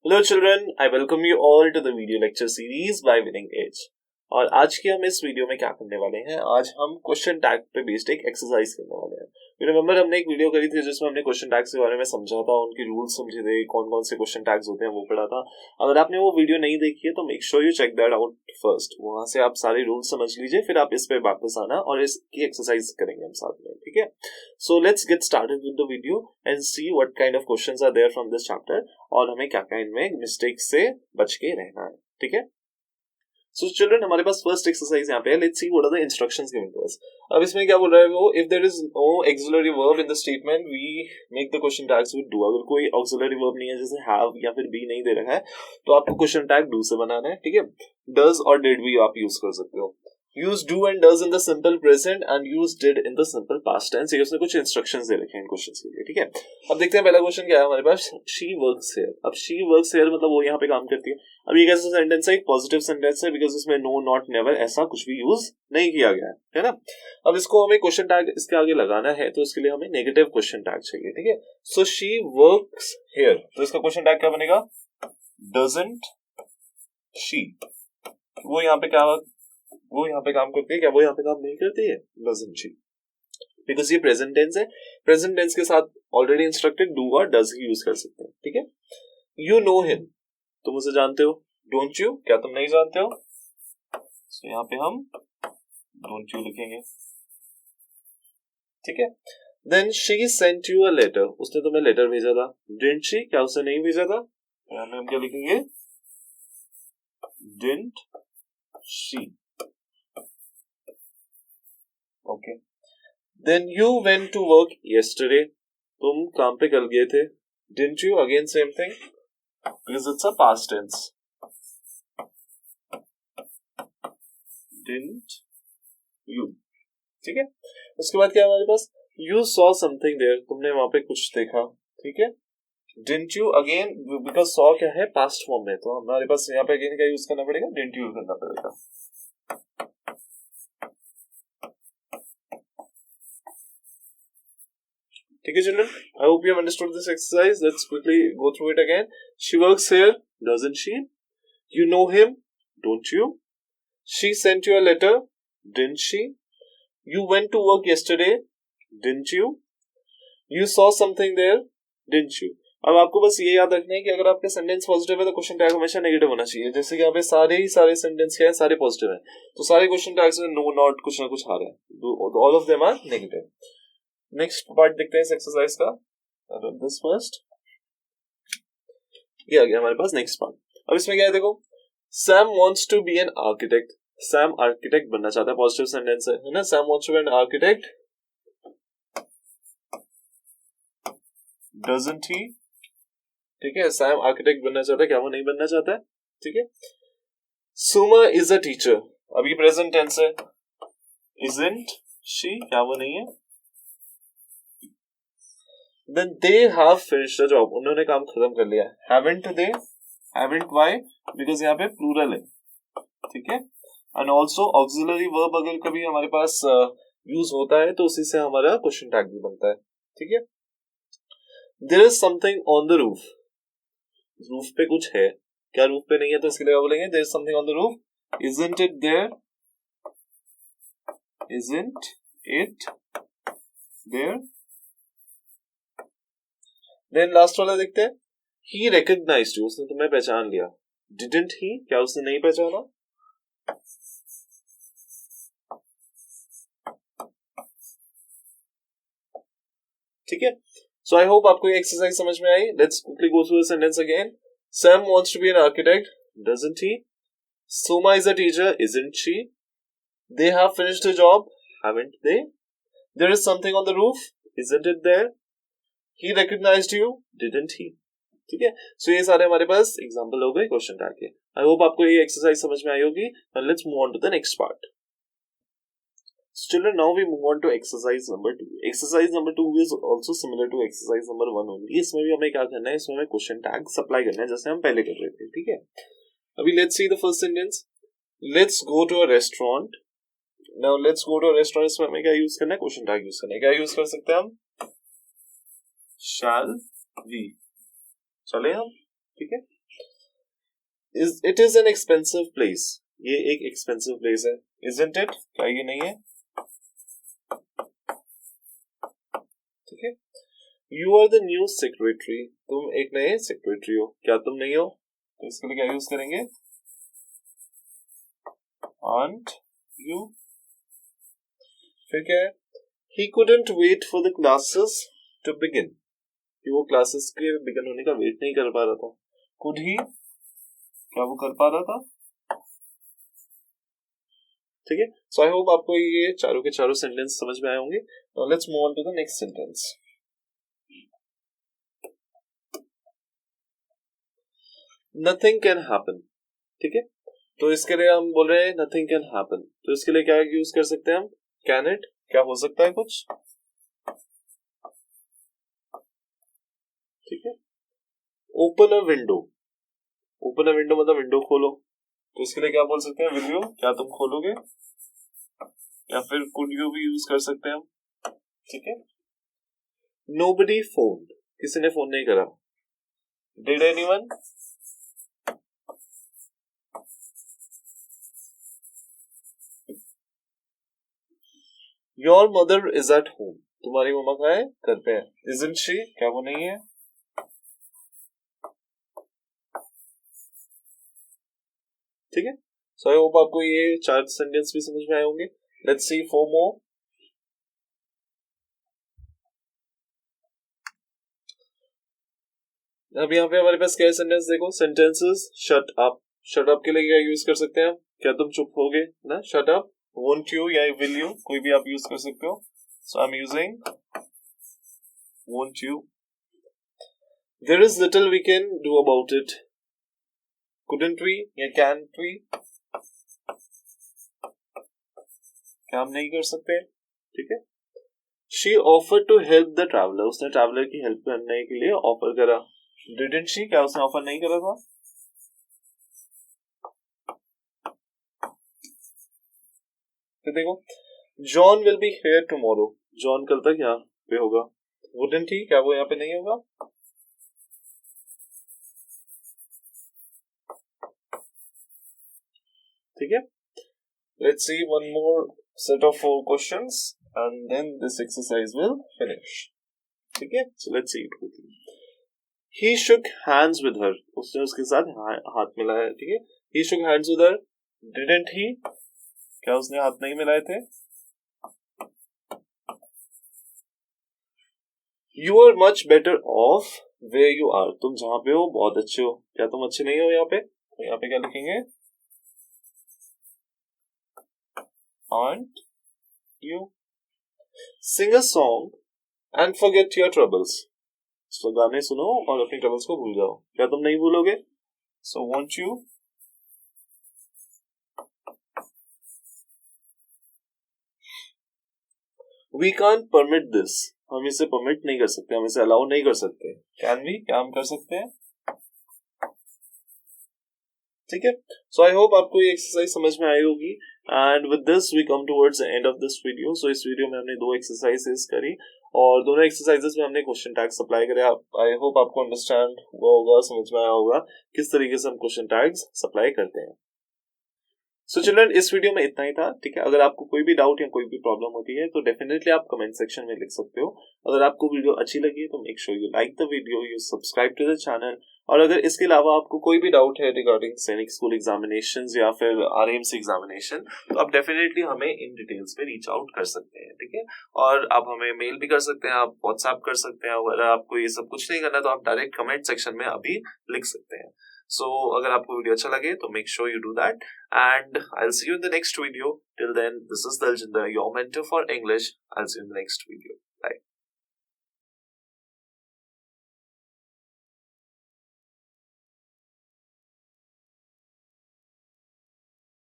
Hello children, I welcome you all to the video lecture series by Winning Age। और आज के हम इस वीडियो में क्या करने वाले हैं, आज हम क्वेश्चन टैग पे बेस्ड एक एक्सरसाइज करने वाले हैं। यू रिमेंबर हमने एक वीडियो करी थी जिसमें हमने क्वेश्चन टैग्स के बारे में समझा था, उनके रूल्स समझे थे, कौन कौन से क्वेश्चन टैग्स होते हैं वो पढ़ा था। अगर आपने वो वीडियो नहीं देखी है तो make sure you check that out first, वहां से आप सारे रूल्स समझ लीजिए, फिर आप इस पे वापस आना और इसकी एक्सरसाइज करेंगे हम साथ में, ठीक है। So let's get started with the video and see what kind of questions are there from this chapter और हमें क्या क्या इनमें मिस्टेक्स से बच के रहना है, ठीक है। So children, हमारे पास फर्स्ट एक्सरसाइज यहाँ पे है। Let's see what are the instructions given to us। अब इसमें क्या बोल रहा है वो, if there is no auxiliary verb in the statement, we make the question tags with do। अगर कोई auxiliary verb नहीं है जैसे have या फिर be नहीं दे रखा है तो आपको क्वेश्चन टैग do से बनाना है, ठीक है। does और did भी आप यूज कर सकते हो। use do and does in the simple present and use did in the simple past tense। ये उसने कुछ इंस्ट्रक्शंस दे रखे हैं इन क्वेश्चंस के लिए, ठीक है। अब देखते हैं पहला क्वेश्चन क्या है हमारे पास। she works here। अब she works here मतलब वो यहाँ पे काम करती है। अब ये कैसा सेंटेंस है, एक पॉजिटिव सेंटेंस है बिकॉज इसमें नो नॉट नेवर ऐसा कुछ भी यूज नहीं किया गया है ना। अब इसको हमें क्वेश्चन टैग इसके आगे लगाना है तो इसके लिए हमें नेगेटिव क्वेश्चन टैग चाहिए, ठीक है। सो शी वर्क्स हियर, तो इसका क्वेश्चन टैग क्या बनेगा, डजंट शी। वो यहाँ पे काम करती है क्या, वो यहाँ पे काम नहीं करती है, डजंट शी, बिकॉज ये प्रेजेंट टेंस है। प्रेजेंट टेंस के साथ ऑलरेडी इंस्ट्रक्टेड डू और डज ही यूज कर सकते हैं, ठीक है। यू नो हिम, तुम उसे जानते हो। डोंट यू, क्या तुम नहीं जानते हो। तो यहाँ पे हम डोंट यू लिखेंगे, ठीक है। Then she sent you a letter, उसने तुम्हें लेटर भेजा था। डिडंट शी, क्या उसे नहीं भेजा था, यहाँ पे हम क्या लिखेंगे, didn't she, okay. Then you went to work yesterday, तुम काम पे कल गए थे। Didn't you, again same thing because it's a past tense, didn't you, ठीक है। उसके बाद क्या है हमारे पास, you saw something there, तुमने वहां पे कुछ देखा, ठीक है। didn't you, again because saw क्या है, past form में, तो हमारे पास यहाँ पे अगेन क्या यूज करना पड़ेगा, didn't you करना पड़ेगा, ठीक है children. I hope you have understood this exercise। Let's quickly go through it again। She works here, doesn't she? You know him, don't you? She sent you a letter, didn't she? You went to work yesterday, didn't you? You saw something there, didn't you? अब आपको बस ये याद रखना है कि अगर आपके सेंटेंस पॉजिटिव है तो क्वेश्चन टैग हमेशा नेगेटिव होना चाहिए। जैसे कि यहाँ पे सारे सेंटेंस क्या है, सारे पॉजिटिव है, तो सारे क्वेश्चन टैग्स में नो नॉट कुछ ना कुछ आ रहा है, all of them are negative. Next part देखते हैं इस एक्सरसाइज का, दिस फर्स्ट, ये आ गया हमारे पास नेक्स्ट पार्ट। अब इसमें क्या है देखो, Sam wants to be an architect, Sam architect बनना चाहता है, पॉजिटिव सेंटेंस है ना। Sam wants to be an architect, doesn't he, ठीक है। सैम आर्किटेक्ट बनना चाहता है, क्या वो नहीं बनना चाहता है, ठीक है। सुमा इज अ टीचर, अभी प्रेजेंट टेंस है, इजंट शी, क्या वो नहीं है। Then they have finished the job, उन्होंने काम खत्म कर लिया। Haven't they? Haven't why? Because यहाँ पे plural है, ठीक है। And also auxiliary verb अगर कभी हमारे पास यूज होता है तो उसी से हमारा क्वेश्चन टैग भी बनता है, ठीक है। There is something on the roof, roof पे कुछ है, क्या रूफ पे नहीं है, तो इसके लिए क्या बोलेंगे, there is something on the roof, isn't it there, isn't it there। Then last वाला देखते हैं, he recognized you, उसने तुम्हें पहचान लिया। didn't he, क्या उसने नहीं पहचाना। ठीक है। सो आई होप आपको ये एक्सरसाइज समझ में आई। Let's quickly go through the sentence again. Sam wants to be an architect, doesn't he. Soma is a teacher, isn't she. They have finished the job, haven't they. There is something on the roof, isn't it there. He recognized you, didn't he? ठीक है। सो ये सारे हमारे पास example हो गए question tag के। I hope आपको ये एक्सरसाइज समझ में आई होगी। And let's move on to the next part. Children, now we move on to exercise number 2. Exercise number 2 is also similar to exercise number 1 only. इसमें भी हमें क्या करना है, इसमें हमें क्वेश्चन टैग सप्लाई करना है जैसे हम पहले कर रहे थे, ठीक है। अभी let's see the first sentence. Let's go to a restaurant. Now let's go to a restaurant, इसमें हमें क्या यूज करना है, क्वेश्चन टैग यूज करना है। क्या यूज कर सकते हैं हम, shall we, चले हम, ठीक है। It is an expensive place, ये एक एक्सपेंसिव प्लेस है, इजंट इट, क्या ये नहीं है? ठीक है। You are the new secretary, तुम एक नए सेक्रेटरी हो, क्या तुम नहीं हो? तो इसके लिए क्या यूज करेंगे? aren't you। फिर क्या है? he couldn't wait for the classes to begin, कि वो क्लासेस के बिगन होने का वेट नहीं कर पा रहा था। could he, क्या वो कर पा रहा था? ठीक है। सो आई होप आपको ये चारों के चारों सेंटेंस समझ में आए होंगे। Now let's move on to the next sentence. Nothing can happen, ठीक है। तो इसके लिए हम बोल रहे हैं नथिंग कैन हैपन, तो इसके लिए क्या यूज कर सकते हैं हम? कैन इट, क्या हो सकता है कुछ? ठीक है। Open a window, open a window मतलब विंडो खोलो, तो इसके लिए क्या बोल सकते हैं? विल यू, क्या तुम खोलोगे? या फिर कुड यू भी यूज कर सकते हैं हम। ठीक है। नोबडी फोन, किसी ने फोन नहीं करा। Did anyone, your mother is at home, तुम्हारी मम्मा कहाँ है? घर पे है। इजंट शी, क्या वो नहीं है? ठीक है। सो आई होप आपको ये चार सेंटेंस भी समझ में आए होंगे। Let's see four more. अब यहाँ पे हमारे पास क्या है सेंटेंस देखो, sentences shut up, shut up के लिए क्या यूज कर सकते हैं हम? क्या तुम चुप होगे ना, शट अप। वोंट यू या विल यू, कोई भी आप यूज कर सकते हो। So I am using won't you. There is little we can do about it, couldn't we या can't we, क्या हम नहीं कर सकते? ठीक है। she offered to help the traveler, उसने ट्रैवलर की हेल्प करने के लिए ऑफर करा। didn't she, क्या उसने ऑफर नहीं करा था? तो देखो, John will be here tomorrow, John कल तक यहाँ पे होगा। wouldn't he, क्या वो यहाँ पे नहीं होगा? ठीक है। Let's see one more set of 4 questions and then this exercise will finish. ठीक है। So let's see it quickly. He shook hands with her, उसने उसके साथ हाथ मिलाया। ठीक है। He shook hands with her. Didn't he, क्या उसने हाथ नहीं मिलाए थे? You are much better off where you are, तुम जहाँ पे हो बहुत अच्छे हो, क्या तुम अच्छे नहीं हो यहाँ पे? तो यहाँ पे क्या लिखेंगे? Aren't you? Sing a song and forget your troubles. So गाने सुनो और अपनी ट्रबल्स को भूल जाओ, क्या तुम नहीं भूलोगे? So won't you? We can't permit this, हम इसे परमिट नहीं कर सकते, हम इसे अलाउ नहीं कर सकते। Can we, क्या हम कर सकते हैं? ठीक है। सो आई होप आपको ये एक्सरसाइज समझ में आई होगी। And with this we come towards the end of this video. सो इस वीडियो में हमने 2 एक्सरसाइजेस करी और दोनों एक्सरसाइजेस में हमने क्वेश्चन टैग्स अप्लाई करे। आई होप आपको अंडरस्टैंड हुआ होगा, समझ में आया होगा किस तरीके से हम क्वेश्चन टैग्स सप्लाई करते हैं। सो चिल्ड्रन, इस वीडियो में इतना ही था। ठीक है। अगर आपको कोई भी डाउट या कोई भी प्रॉब्लम होती है तो डेफिनेटली आप कमेंट सेक्शन में लिख सकते हो। अगर आपको वीडियो अच्छी लगी तो make sure you like the video, you subscribe to the channel. और अगर इसके अलावा आपको कोई भी डाउट है रिगार्डिंग सैनिक स्कूल एग्जामिनेशंस या फिर आरएमसी एग्जामिनेशन, तो आप डेफिनेटली हमें इन डिटेल्स पे रीच आउट कर सकते हैं। ठीक है। और आप हमें मेल भी कर सकते हैं, आप व्हाट्सएप कर सकते हैं। अगर आपको ये सब कुछ नहीं करना तो आप डायरेक्ट कमेंट सेक्शन में अभी लिख सकते हैं। So, अगर आपको वीडियो अच्छा लगे तो make sure you do that, and I'll see you in the next video. Till then, this is Daljinder, your mentor for English. I'll see you in the next video.